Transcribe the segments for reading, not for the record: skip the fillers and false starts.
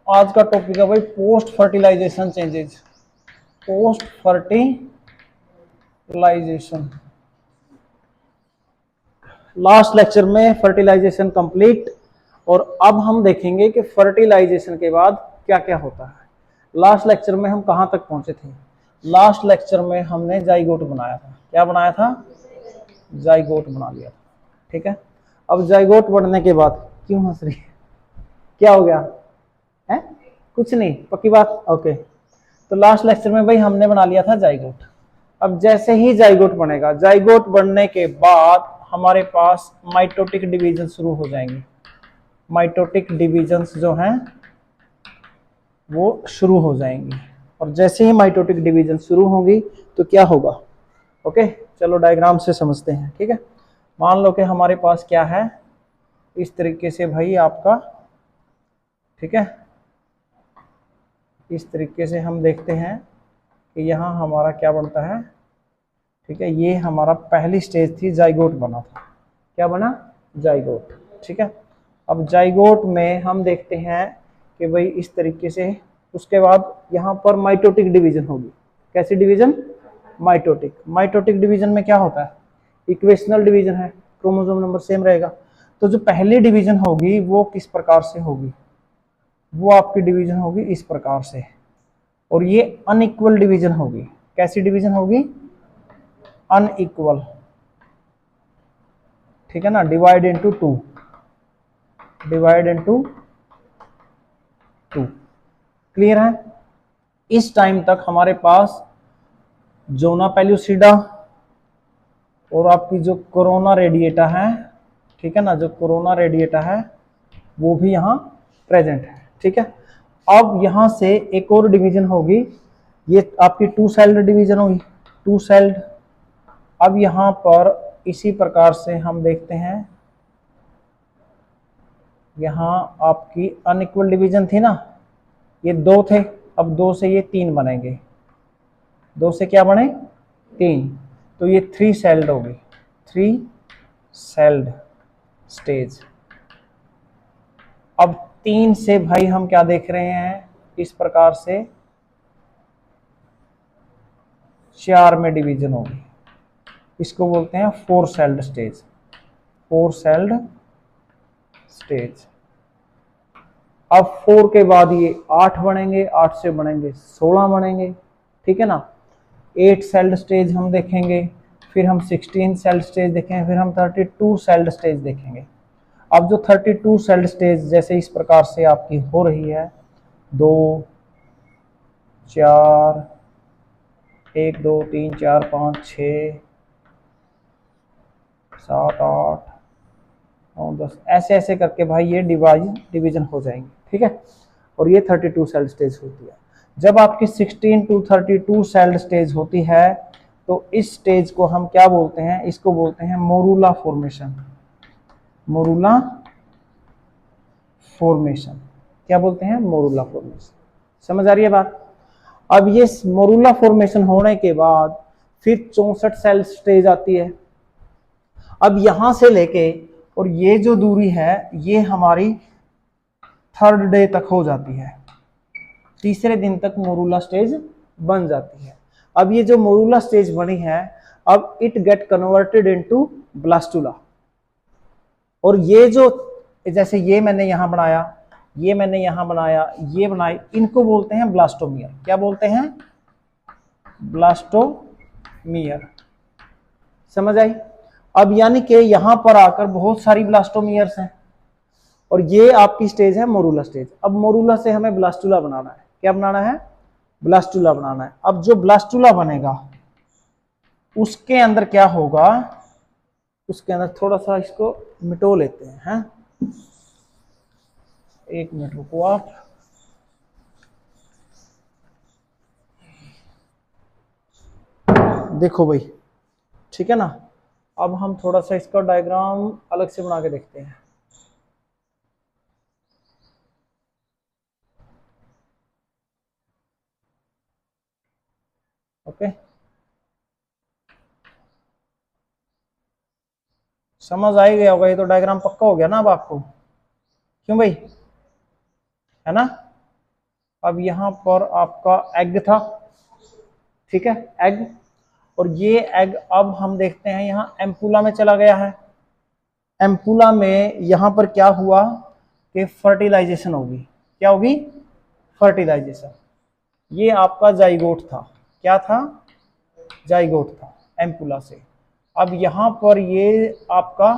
आज का टॉपिक है भाई post fertilisation changes. Post fertilisation, last lecture में फर्टिलाइजेशन कंप्लीट, और अब हम देखेंगे कि फर्टिलाइजेशन के बाद क्या क्या होता है। लास्ट लेक्चर में हम कहां तक पहुंचे थे? लास्ट लेक्चर में हमने जाइगोट बनाया था। क्या बनाया था? जाइगोट बना लिया था। ठीक है, अब जाइगोट बनने के बाद, क्यों हंस रही है? क्या हो गया है? कुछ नहीं, पक्की बात। ओके, तो लास्ट लेक्चर में भाई हमने बना लिया था जाइगोट। अब जैसे ही जाइगोट बनेगा, जाइगोट बनने के बाद हमारे पास माइटोटिक डिवीजन शुरू हो जाएंगे। माइटोटिक डिवीजन्स जो हैं वो शुरू हो जाएंगी, और जैसे ही माइटोटिक डिवीजन शुरू होंगी तो क्या होगा? ओके, चलो डायग्राम से समझते हैं। ठीक है, मान लो कि हमारे पास क्या है, इस तरीके से भाई आपका, ठीक है, इस तरीके से हम देखते हैं कि यहाँ हमारा क्या बनता है। ठीक है, ये हमारा पहली स्टेज थी, जाइगोट बना था। क्या बना? जाइगोट। ठीक है, अब जाइगोट में हम देखते हैं कि भाई इस तरीके से, उसके बाद यहाँ पर माइटोटिक डिवीजन होगी। कैसी डिवीजन? माइटोटिक। माइटोटिक डिवीजन में क्या होता है? इक्वेशनल डिवीजन है, क्रोमोसोम नंबर सेम रहेगा। तो जो पहली डिवीजन होगी वो किस प्रकार से होगी? वो आपकी डिवीजन होगी इस प्रकार से, और ये अनइक्वल डिवीजन होगी। कैसी डिवीजन होगी? अनइक्वल। ठीक है ना, divide into two, divide into two. Clear है? इस टाइम तक हमारे पास जोना पेल्यूसिडा और आपकी जो कोरोना रेडिएटा है, ठीक है ना, जो कोरोना रेडिएटा है वो भी यहाँ प्रेजेंट है। ठीक है, अब यहाँ से एक और डिवीजन होगी, ये आपकी टू सेल्ड डिवीजन होगी, टू सेल्ड। अब यहाँ पर इसी प्रकार से हम देखते हैं, यहाँ आपकी अनइक्वल डिवीजन थी ना, ये दो थे, अब दो से ये तीन बनेंगे। दो से क्या बने? तीन, तो ये थ्री सेल्ड होगी, थ्री सेल्ड स्टेज। अब तीन से भाई हम क्या देख रहे हैं, इस प्रकार से चार में डिवीजन होगी, इसको बोलते हैं four sailed stage, four sailed stage. अब फोर के बाद ये आठ बनेंगे, आठ से बनेंगे 16 बनेंगे। ठीक है ना, एट सेल्ड स्टेज हम देखेंगे, फिर हम 16 सेल्ड स्टेज देखेंगे, फिर हम 32 सेल्ड स्टेज देखेंगे। अब जो 32 सेल्ड स्टेज जैसे इस प्रकार से आपकी हो रही है, दो, चार, एक, दो, तीन, चार, पाँच, छ, सात, आठ, नौ, 10, ऐसे ऐसे करके भाई ये डिवीजन हो जाएंगे। ठीक है, और ये 32 सेल स्टेज होती है। जब आपकी 16 टू 32 सेल स्टेज होती है तो इस स्टेज को हम क्या बोलते हैं? इसको बोलते हैं मोरूला फॉर्मेशन। मोरूला फॉर्मेशन, क्या बोलते हैं? Morula formation. समझ आ रही है बात? अब ये मोरूला फॉर्मेशन होने के बाद फिर 64 सेल स्टेज आती है। अब यहां से लेके और ये जो दूरी है ये हमारी थर्ड डे तक हो जाती है, तीसरे दिन तक मोरूला स्टेज बन जाती है। अब ये जो मोरूला स्टेज बनी है, अब it get converted into blastula. और ये जो, जैसे ये मैंने यहां बनाया, ये मैंने यहां बनाया, ये बनाई, इनको बोलते हैं ब्लास्टोमियर। क्या बोलते हैं? ब्लास्टोमियर। समझ आई? अब यानी कि यहां पर आकर बहुत सारी ब्लास्टोमियर्स हैं, और ये आपकी स्टेज है मोरूला स्टेज। अब मोरूला से हमें ब्लास्टुला बनाना है। क्या बनाना है? ब्लास्टुला बनाना है। अब जो ब्लास्टुला बनेगा उसके अंदर क्या होगा? उसके अंदर थोड़ा सा इसको मिटो लेते हैं, एक मिनट रुको आप। देखो भाई, ठीक है ना, अब हम थोड़ा सा इसका डायग्राम अलग से बना के देखते हैं। ओके, समझ आ ही गया होगा, ये तो डायग्राम पक्का हो गया ना अब आपको। क्यों भाई? है ना? अब यहाँ पर आपका एग था, ठीक है, एग, और ये एग अब हम देखते हैं यहाँ एम्पुला में चला गया है। एम्पुला में यहाँ पर क्या हुआ कि फर्टिलाइजेशन होगी। क्या होगी? फर्टिलाइजेशन। ये आपका जाइगोट था। क्या था? जाइगोट था एम्पुला से। अब यहाँ पर ये आपका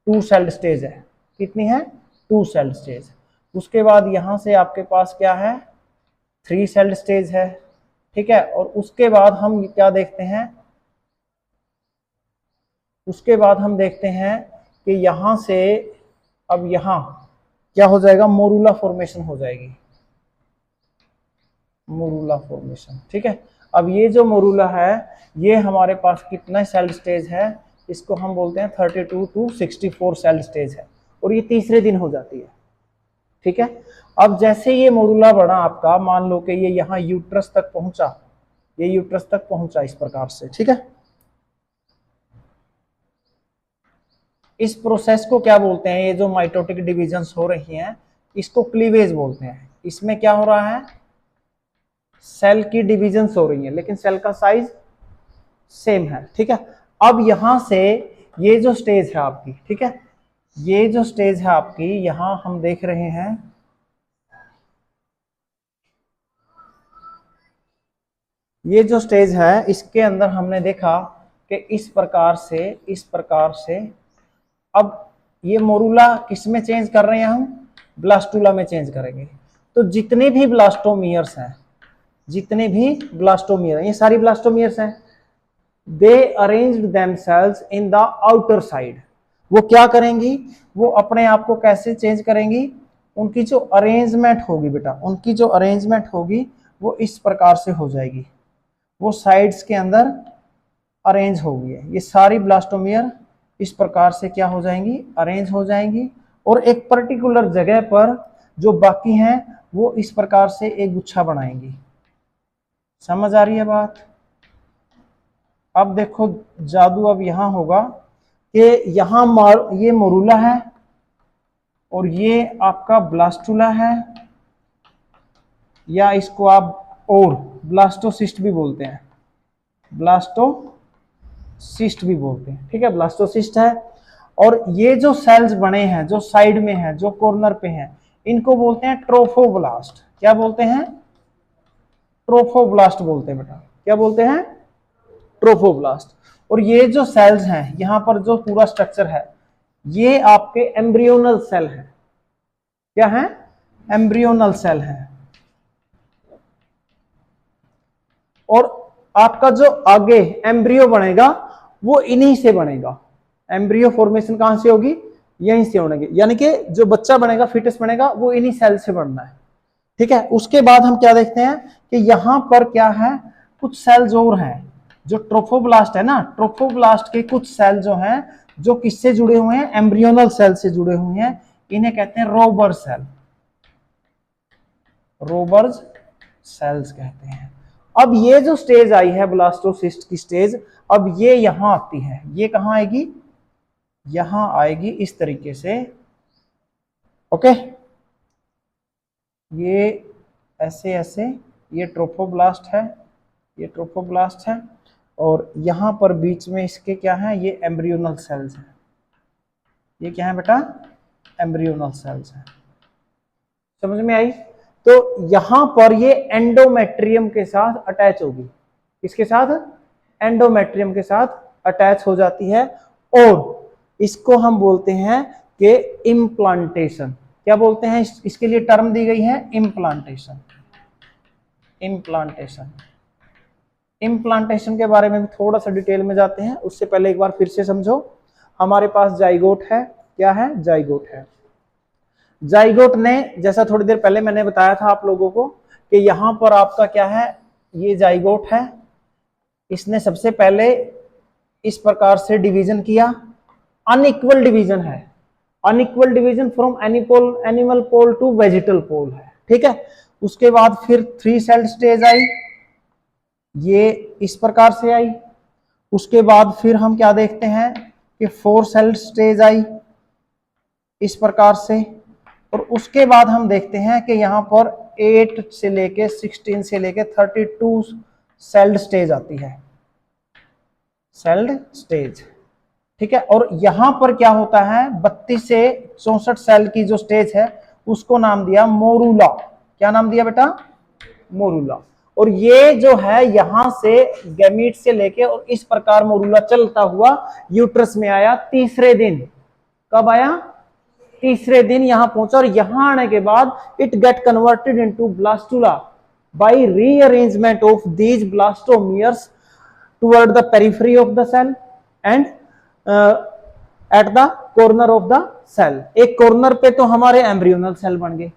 2 सेल्ड स्टेज है। कितनी है? 2 सेल्ड स्टेज। उसके बाद यहाँ से आपके पास क्या है? 3 सेल्ड स्टेज है, ठीक है। और उसके बाद हम क्या देखते हैं? उसके बाद हम देखते हैं कि यहां से अब यहां क्या हो जाएगा? मोरूला फॉर्मेशन हो जाएगी, मोरूला फॉर्मेशन, ठीक है। अब ये जो मोरूला है ये हमारे पास कितना सेल स्टेज है? इसको हम बोलते हैं 32 to 64 सेल स्टेज है, और ये तीसरे दिन हो जाती है, ठीक है। अब जैसे ये मोरूला बढ़ा आपका, मान लो कि ये यहाँ यूट्रस तक पहुंचा, ये यूट्रस तक पहुंचा इस प्रकार से, ठीक है। इस प्रोसेस को क्या बोलते हैं? ये जो माइटोटिक डिविजन्स हो रही हैं इसको क्लीवेज बोलते हैं। इसमें क्या हो रहा है? सेल की डिविजन्स हो रही हैं, लेकिन सेल का साइज सेम है, ठीक है। अब यहां से ये जो स्टेज है आपकी, ठीक है, ये जो स्टेज है आपकी, यहां हम देख रहे हैं ये जो स्टेज है इसके अंदर हमने देखा कि इस प्रकार से अब ये मोरूला किस में चेंज कर रहे हैं? हम ब्लास्टुला में चेंज करेंगे। तो जितने भी ब्लास्टोमियर्स हैं, जितने भी ब्लास्टोमियर, ये सारी ब्लास्टोमियर्स हैं, they arranged themselves in the outer side. वो क्या करेंगी? वो अपने आप को कैसे चेंज करेंगी? उनकी जो अरेंजमेंट होगी बेटा, उनकी जो अरेंजमेंट होगी वो इस प्रकार से हो जाएगी। वो साइड्स के अंदर अरेंज होगी। ये सारी ब्लास्टोमियर इस प्रकार से क्या हो जाएंगी? अरेंज हो जाएंगी, और एक पर्टिकुलर जगह पर जो बाकी हैं वो इस प्रकार से एक गुच्छा बनाएंगी। समझ आ रही है बात? अब देखो जादू अब यहां होगा कि यहां ये मोरूला है और ये आपका ब्लास्टुला है, या इसको आप और ब्लास्टोसिस्ट भी बोलते हैं, ब्लास्टोसिस्ट भी बोलते हैं, ठीक है, ब्लास्टोसिस्ट है। और ये जो सेल्स बने हैं जो साइड में है, जो कॉर्नर पे हैं, इनको बोलते हैं ट्रोफोब्लास्ट। क्या बोलते हैं? ट्रोफोब्लास्ट बोलते हैं बेटा। क्या बोलते हैं? ट्रोफोब्लास्ट। और ये जो सेल्स हैं, यहां पर जो पूरा स्ट्रक्चर है, ये आपके एम्ब्रियोनल सेल है। क्या है? एम्ब्रियोनल सेल है। और आपका जो आगे एम्ब्रियो बनेगा वो इन्हीं से बनेगा। एम्ब्रियो फॉर्मेशन कहां से होगी? यहीं से होगी। यानी कि जो बच्चा बनेगा, फिटस बनेगा, वो इन्हीं सेल से बनना है, ठीक है। उसके बाद हम क्या देखते हैं कि यहां पर क्या है? कुछ सेल्स और हैं, जो ट्रोफोब्लास्ट है ना, ट्रोफोब्लास्ट के कुछ सेल जो हैं, जो किससे जुड़े हुए हैं? एम्ब्रियोनल सेल से जुड़े हुए हैं। इन्हें कहते हैं रोबर सेल, रोबर्स सेल्स कहते हैं। अब ये जो स्टेज आई है ब्लास्टोसिस्ट की स्टेज, अब ये यहां आती है। ये कहां आएगी? यहां आएगी इस तरीके से, ओके। ये ऐसे ऐसे, ये ट्रोफोब्लास्ट है, ये ट्रोफोब्लास्ट है, और यहां पर बीच में इसके क्या है? ये एम्ब्रियोनल सेल्स हैं। ये क्या है बेटा? एम्ब्रियोनल सेल्स हैं। समझ में आई? तो यहां पर ये एंडोमेट्रियम के साथ अटैच होगी। किसके साथ? एंडोमेट्रियम के साथ अटैच हो जाती है, और इसको हम बोलते हैं कि इम्प्लांटेशन। क्या बोलते हैं? इसके लिए टर्म दी गई है इम्प्लांटेशन। इम्प्लांटेशन, इम्प्लांटेशन के बारे में भी थोड़ा सा डिटेल में जाते हैं। उससे पहले एक बार फिर से समझो, हमारे पास जाइगोट है। क्या है? जाइगोट है। जाइगोट ने, जैसा थोड़ी देर पहले मैंने बताया था आप लोगों को कि यहां पर आपका क्या है? ये जाइगोट है। इसने सबसे पहले इस प्रकार से डिवीजन किया। अनइक्वल डिवीजन है, unequal division from animal pole to vegetal pole है, ठीक है। उसके बाद फिर 3 सेल स्टेज आई, ये इस प्रकार से आई। उसके बाद फिर हम क्या देखते हैं कि 4 सेल स्टेज आई इस प्रकार से। और उसके बाद हम देखते हैं कि यहां पर 8 से लेके 16 से लेके 32 सेल्ड स्टेज आती है, सेल्ड स्टेज, ठीक है। और यहां पर क्या होता है, 32 से 64 सेल की जो स्टेज है उसको नाम दिया मोरूला। क्या नाम दिया बेटा, मोरूला। और ये जो है यहां से गैमीट से लेके और इस प्रकार मोरूला चलता हुआ यूट्रस में आया तीसरे दिन। कब आया, तीसरे दिन यहां पहुंचा। और यहां आने के बाद it get converted into blastula by rearrangement of these blastomeres toward the periphery of the cell and at the corner of the cell. एक कॉर्नर पे तो हमारे एम्ब्रियोनल सेल बन गए,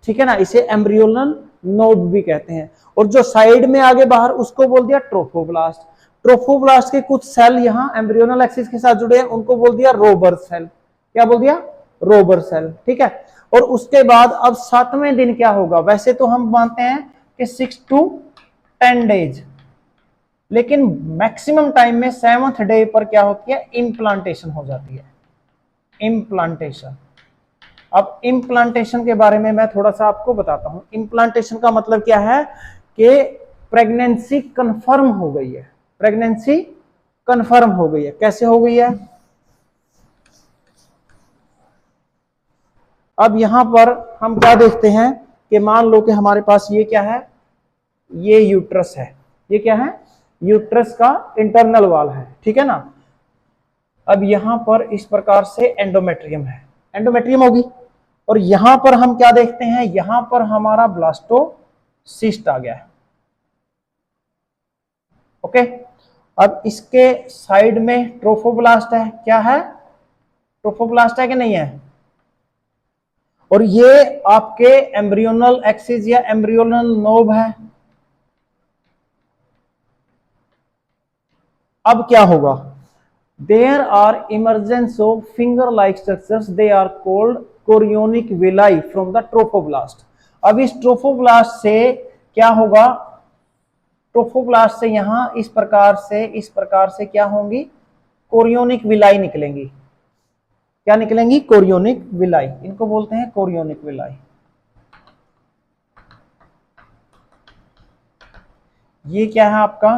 ठीक है ना, इसे एम्ब्रियोनल नोड भी कहते हैं। और जो साइड में आगे बाहर उसको बोल दिया ट्रोफोब्लास्ट। ट्रोफोब्लास्ट के कुछ सेल यहां एम्ब्रियोनल एक्सिस के साथ जुड़े हैं, उनको बोल दिया रोबर सेल। क्या बोल दिया, रोबर सेल, ठीक है। और उसके बाद अब 7वें दिन क्या होगा, वैसे तो हम मानते हैं कि 6 to 10 डेज, लेकिन मैक्सिमम टाइम में 7th डे पर क्या होती है, इम्प्लांटेशन हो जाती है, इम्प्लांटेशन। अब इम्प्लांटेशन के बारे में मैं थोड़ा सा आपको बताता हूं। इम्प्लांटेशन का मतलब क्या है कि प्रेगनेंसी कंफर्म हो गई है, प्रेगनेंसी कंफर्म हो गई है। कैसे हो गई है, अब यहां पर हम क्या देखते हैं कि मान लो कि हमारे पास ये क्या है, ये यूट्रस है, ये क्या है, यूट्रस का इंटरनल वॉल है, ठीक है ना। अब यहां पर इस प्रकार से एंडोमेट्रियम है, एंडोमेट्रियम होगी। और यहां पर हम क्या देखते हैं, यहां पर हमारा ब्लास्टोसिस्ट आ गया है, ओके। अब इसके साइड में ट्रोफोब्लास्ट है, क्या है, ट्रोफोब्लास्ट है कि नहीं है। और ये आपके एम्ब्रियोनल एक्सिस या एम्ब्रियोनल नोब है। अब क्या होगा, there are emergence of finger like structures, they are called chorionic villi from the trophoblast. अब इस ट्रोफोब्लास्ट से क्या होगा, ट्रोफोब्लास्ट से यहां इस प्रकार से क्या होंगी, कोरियोनिक विलाई निकलेंगी। क्या निकलेंगी, कोरियोनिक विलाई, इनको बोलते हैं कोरियोनिक विलाई। ये क्या है आपका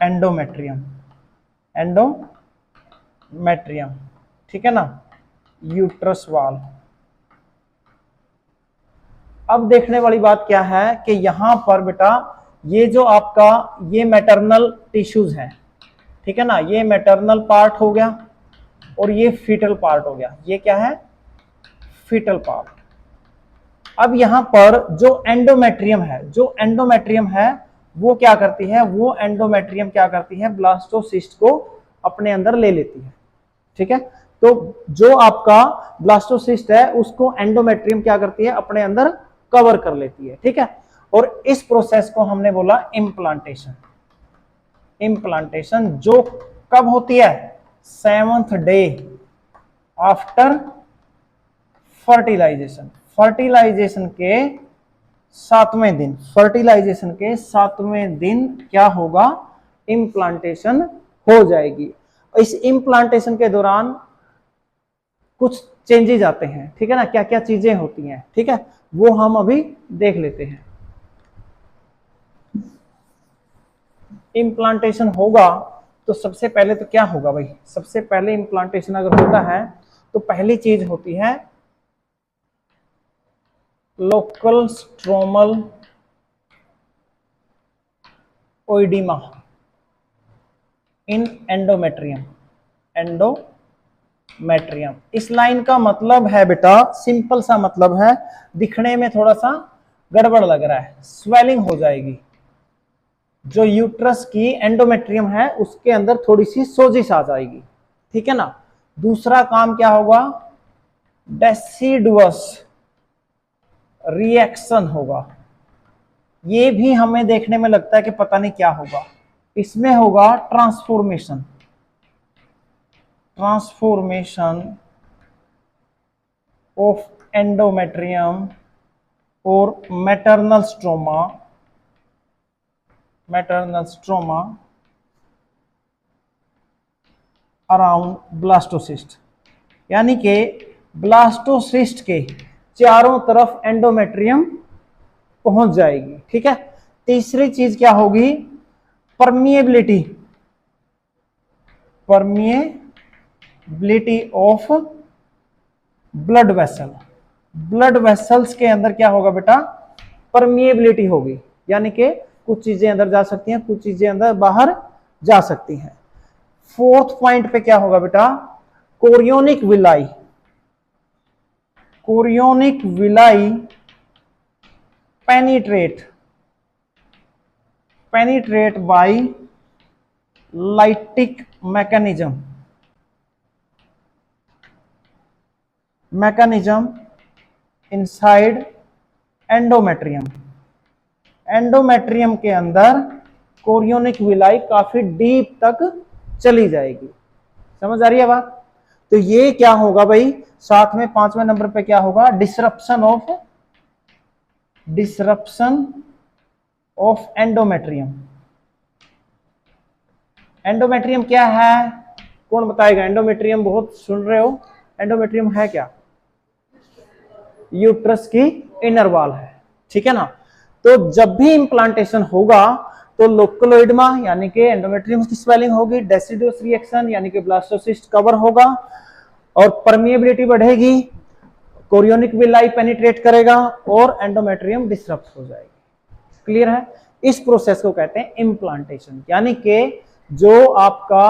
एंडोमेट्रियम, एंडोमेट्रियम, ठीक है ना, यूट्रस वॉल। अब देखने वाली बात क्या है कि यहां पर बेटा ये जो आपका ये मैटरनल टिश्यूज है, ठीक है ना, ये मैटरनल पार्ट हो गया और ये फीटल पार्ट हो गया। ये क्या है, फीटल पार्ट। अब यहां पर जो एंडोमेट्रियम है, जो एंडोमेट्रियम है वो क्या करती है, वो एंडोमेट्रियम क्या करती है, ब्लास्टोसिस्ट को अपने अंदर ले लेती है, ठीक है। तो जो आपका ब्लास्टोसिस्ट है उसको एंडोमेट्रियम क्या करती है, अपने अंदर कवर कर लेती है, ठीक है। और इस प्रोसेस को हमने बोला इम्प्लांटेशन। इम्प्लांटेशन जो कब होती है, 7th day after fertilisation. Fertilisation के 7वें दिन, फर्टिलाइजेशन के 7वें दिन क्या होगा, इम्प्लांटेशन हो जाएगी। इस इम्प्लांटेशन के दौरान कुछ चेंजेस आते हैं, ठीक है ना, क्या क्या चीजें होती हैं, ठीक है, वो हम अभी देख लेते हैं। इम्प्लांटेशन होगा तो सबसे पहले तो क्या होगा भाई, सबसे पहले इम्प्लांटेशन अगर होता है तो पहली चीज होती है लोकल स्ट्रोमल ओइडिमा इन एंडोमेट्रियम, एंडोमेट्रियम। इस लाइन का मतलब है बेटा, सिंपल सा मतलब है, दिखने में थोड़ा सा गड़बड़ लग रहा है, स्वेलिंग हो जाएगी। जो यूट्रस की एंडोमेट्रियम है उसके अंदर थोड़ी सी सोजिश आ जाएगी, ठीक है ना। दूसरा काम क्या होगा, डेसिडुअस रिएक्शन होगा। ये भी हमें देखने में लगता है कि पता नहीं क्या होगा, इसमें होगा ट्रांसफॉर्मेशन, ट्रांसफॉर्मेशन ऑफ एंडोमेट्रियम और maternal stroma, maternal stroma around blastocyst. यानी कि ब्लास्टोसिस्ट के चारों तरफ एंडोमेट्रियम पहुंच जाएगी। ठीक है, तीसरी चीज क्या होगी, permeability, permeability of blood vessel. Blood vessels के अंदर क्या होगा बेटा, परमिएबिलिटी होगी, यानी कि कुछ चीजें अंदर जा सकती हैं, कुछ चीजें अंदर बाहर जा सकती हैं। फोर्थ पॉइंट पे क्या होगा बेटा, chorionic villi, chorionic villi penetrate, penetrate by lytic mechanism, mechanism inside endometrium. Endometrium के अंदर कोरियोनिक विलाई काफी डीप तक चली जाएगी। समझ आ रही है बात? तो ये क्या होगा भाई, साथ में 5वें नंबर पे क्या होगा, डिसरप्शन ऑफ एंडोमेट्रियम। एंडोमेट्रियम क्या है, कौन बताएगा? एंडोमेट्रियम बहुत सुन रहे हो, एंडोमेट्रियम है क्या? यूट्रस की इनर वॉल है। ठीक है ना, तो जब भी इंप्लांटेशन होगा तो लोकलोइडमा यानी कि एंडोमेट्रियम की स्वेलिंग होगी, डेसिडुअस रिएक्शन यानी कि ब्लास्टोसिस्ट कवर होगा और परमिएबिलिटी बढ़ेगी, कोरियोनिक विलाई पेनिट्रेट करेगा और एंडोमेट्रियम डिसरप्ट हो जाएगी। क्लियर है? इस प्रोसेस को कहते हैं इम्प्लांटेशन, यानी कि जो आपका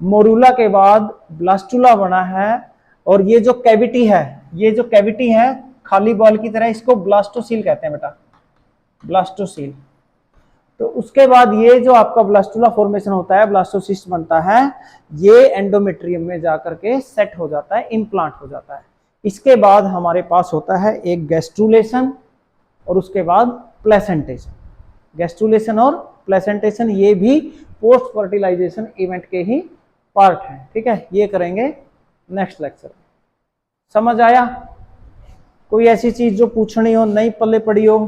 मोरूला के बाद ब्लास्टुला बना है और ये जो कैविटी है, ये जो कैविटी है खाली बॉल की तरह, इसको ब्लास्टोसील कहते हैं बेटा, ब्लास्टोसील। तो उसके बाद ये जो आपका ब्लास्टुला फॉर्मेशन होता है, ब्लास्टोसिस्ट बनता है, ये एंडोमेट्रियम में जाकर के सेट हो जाता है, इम्प्लांट हो जाता है। इसके बाद हमारे पास होता है एक गैस्ट्रुलेशन और उसके बाद प्लेसेंटेशन। गैस्ट्रुलेशन और प्लेसेंटेशन ये भी पोस्ट फर्टिलाइजेशन इवेंट के ही पार्ट हैं। ठीक है, ये करेंगे नेक्स्ट लेक्चर में। समझ आया? कोई ऐसी चीज जो पूछनी हो, नहीं पल्ले पड़ी हो?